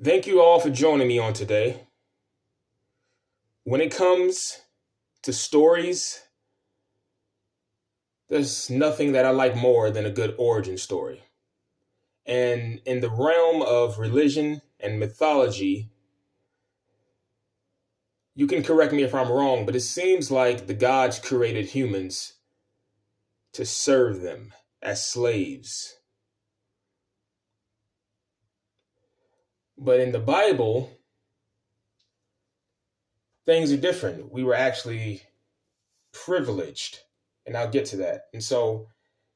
Thank you all for joining me on today. When it comes to stories, there's nothing that I like more than a good origin story. And in the realm of religion and mythology, you can correct me if I'm wrong, but it seems like the gods created humans to serve them as slaves. But in the Bible, things are different. We were actually privileged, and I'll get to that. And so,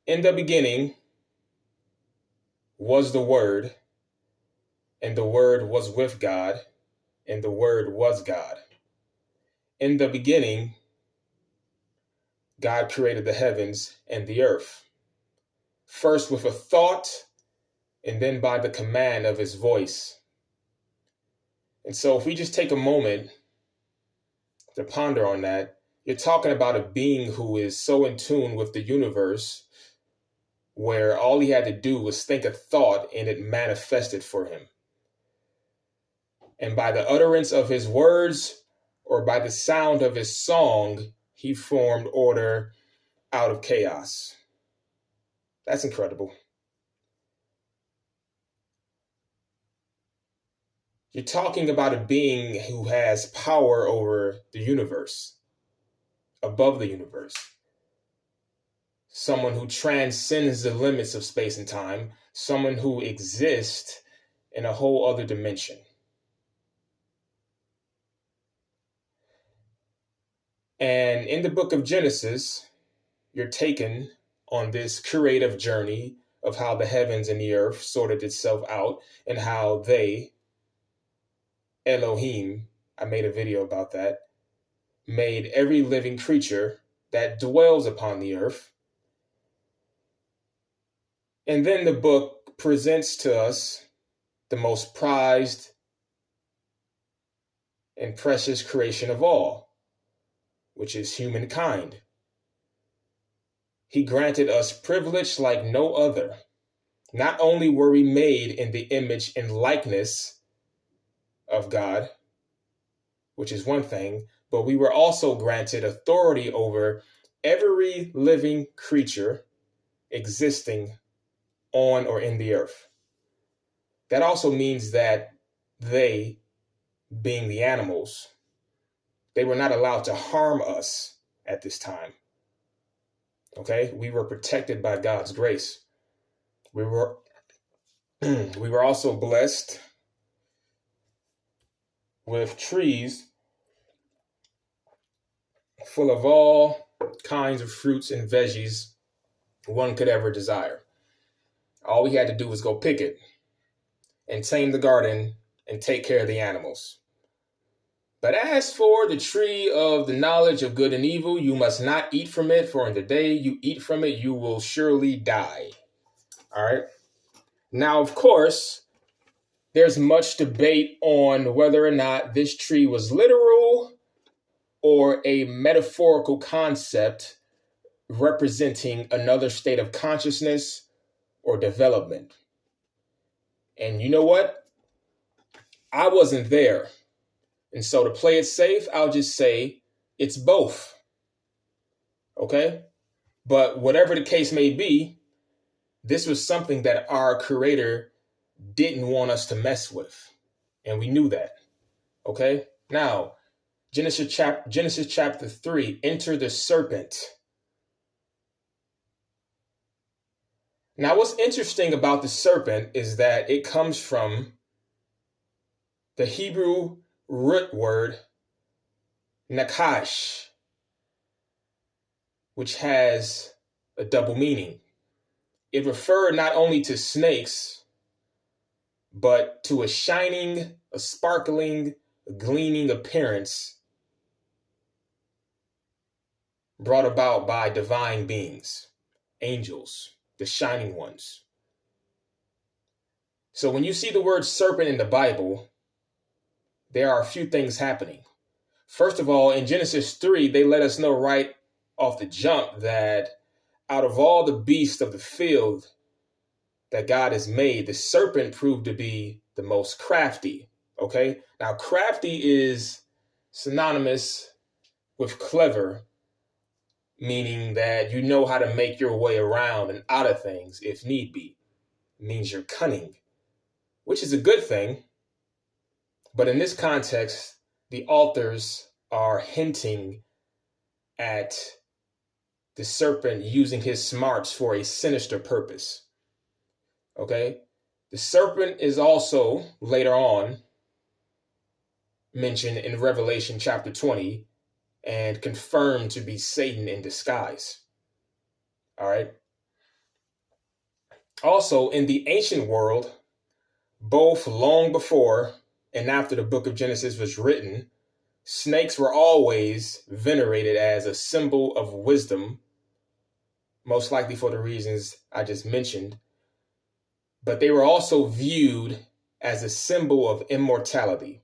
in the beginning was the Word, and the Word was with God, and the Word was God. In the beginning, God created the heavens and the earth, first with a thought, and then by the command of his voice. And so, if we just take a moment to ponder on that, you're talking about a being who is so in tune with the universe, where all he had to do was think a thought and it manifested for him. And by the utterance of his words or by the sound of his song, he formed order out of chaos. That's incredible. You're talking about a being who has power over the universe, above the universe. Someone who transcends the limits of space and time, someone who exists in a whole other dimension. And in the book of Genesis, you're taken on this creative journey of how the heavens and the earth sorted itself out and how they, Elohim, I made a video about that, made every living creature that dwells upon the earth. And then the book presents to us the most prized and precious creation of all, which is humankind. He granted us privilege like no other. Not only were we made in the image and likeness of God, which is one thing, but we were also granted authority over every living creature existing on or in the earth. That also means that they, being the animals, they were not allowed to harm us at this time. Okay? We were protected by God's grace. We were also blessed with trees full of all kinds of fruits and veggies one could ever desire. All we had to do was go pick it and tame the garden and take care of the animals. But as for the tree of the knowledge of good and evil, you must not eat from it, for in the day you eat from it, you will surely die. All right. Now, of course, there's much debate on whether or not this tree was literal or a metaphorical concept representing another state of consciousness or development. And you know what? I wasn't there. And so to play it safe, I'll just say it's both. Okay? But whatever the case may be, this was something that our Creator didn't want us to mess with. And we knew that. Okay? Now, Genesis chapter 3, enter the serpent. Now, what's interesting about the serpent is that it comes from the Hebrew root word nakash, which has a double meaning. It referred not only to snakes, but to a shining, a sparkling, a gleaming appearance brought about by divine beings, angels, the shining ones. So when you see the word serpent in the Bible, there are a few things happening. First of all, in Genesis 3, they let us know right off the jump that out of all the beasts of the field, that God has made, the serpent proved to be the most crafty. Okay? Now, crafty is synonymous with clever, meaning that you know how to make your way around and out of things if need be. It means you're cunning, which is a good thing. But in this context, the authors are hinting at the serpent using his smarts for a sinister purpose. Okay? The serpent is also later on mentioned in Revelation chapter 20 and confirmed to be Satan in disguise. All right? Also, in the ancient world, both long before and after the book of Genesis was written, snakes were always venerated as a symbol of wisdom, most likely for the reasons I just mentioned. But they were also viewed as a symbol of immortality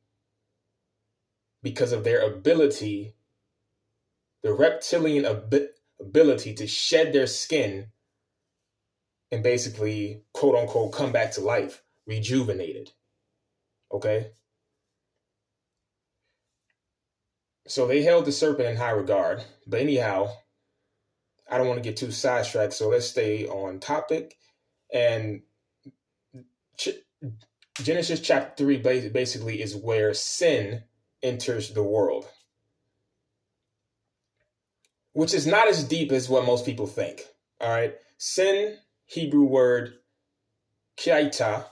because of their ability, the reptilian ability to shed their skin and basically, quote unquote, come back to life, rejuvenated. Okay? So they held the serpent in high regard. But anyhow, I don't want to get too sidetracked, so let's stay on topic. And Genesis chapter 3 basically is where sin enters the world, which is not as deep as what most people think. All right. Sin, Hebrew word kiaita,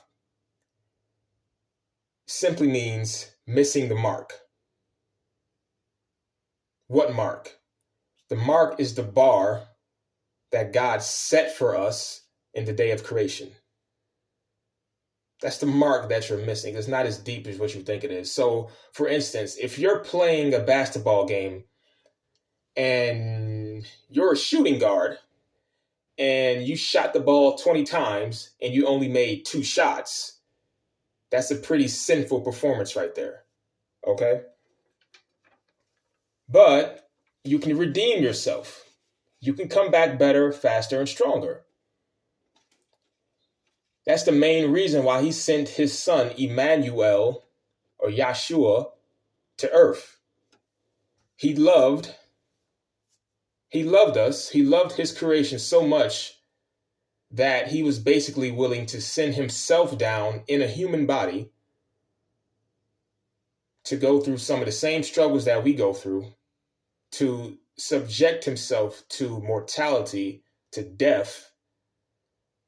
simply means missing the mark. What mark? The mark is the bar that God set for us in the day of creation. That's the mark that you're missing. It's not as deep as what you think it is. So, for instance, if you're playing a basketball game and you're a shooting guard and you shot the ball 20 times and you only made 2 shots, that's a pretty sinful performance right there. Okay? But you can redeem yourself. You can come back better, faster, and stronger. That's the main reason why he sent his son, Emmanuel, or Yahshua, to earth. He loved us. He loved his creation so much that he was basically willing to send himself down in a human body to go through some of the same struggles that we go through, to subject himself to mortality, to death,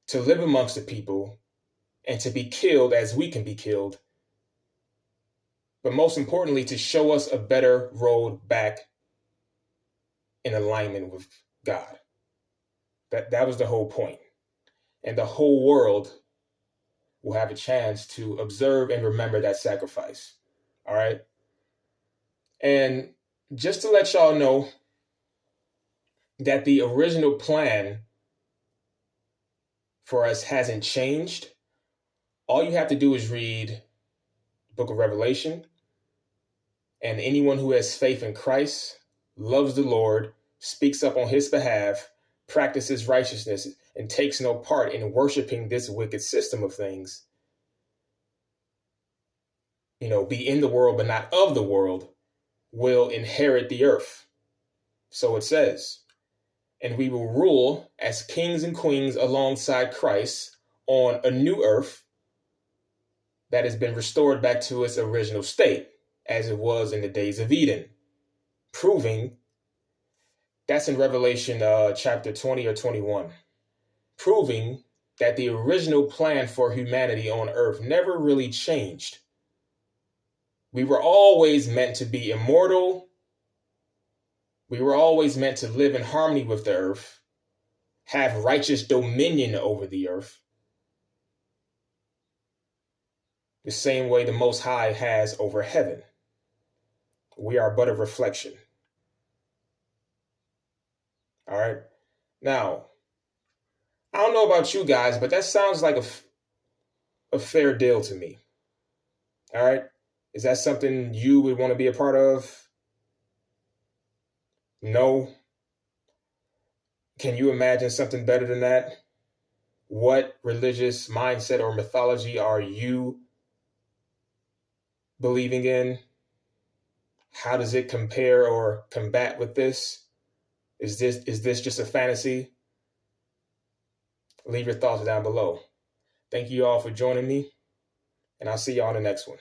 to live amongst the people, and to be killed as we can be killed. But most importantly, to show us a better road back in alignment with God. That was the whole point. And the whole world will have a chance to observe and remember that sacrifice. All right? And just to let y'all know that the original plan for us hasn't changed, all you have to do is read the book of Revelation. And anyone who has faith in Christ, loves the Lord, speaks up on his behalf, practices righteousness, and takes no part in worshiping this wicked system of things, be in the world but not of the world, will inherit the earth. So it says, and we will rule as kings and queens alongside Christ on a new earth that has been restored back to its original state, as it was in the days of Eden, proving, that's in Revelation chapter 20 or 21, proving that the original plan for humanity on earth never really changed. We were always meant to be immortal. We were always meant to live in harmony with the earth, have righteous dominion over the earth, the same way the Most High has over heaven. We are but a reflection. All right. Now, I don't know about you guys, but that sounds like a fair deal to me. All right. Is that something you would want to be a part of? No. Can you imagine something better than that? What religious mindset or mythology are you believing in? How does it compare or combat with this? Is this just a fantasy? Leave your thoughts down below. Thank you all for joining me, and I'll see you all in the next one.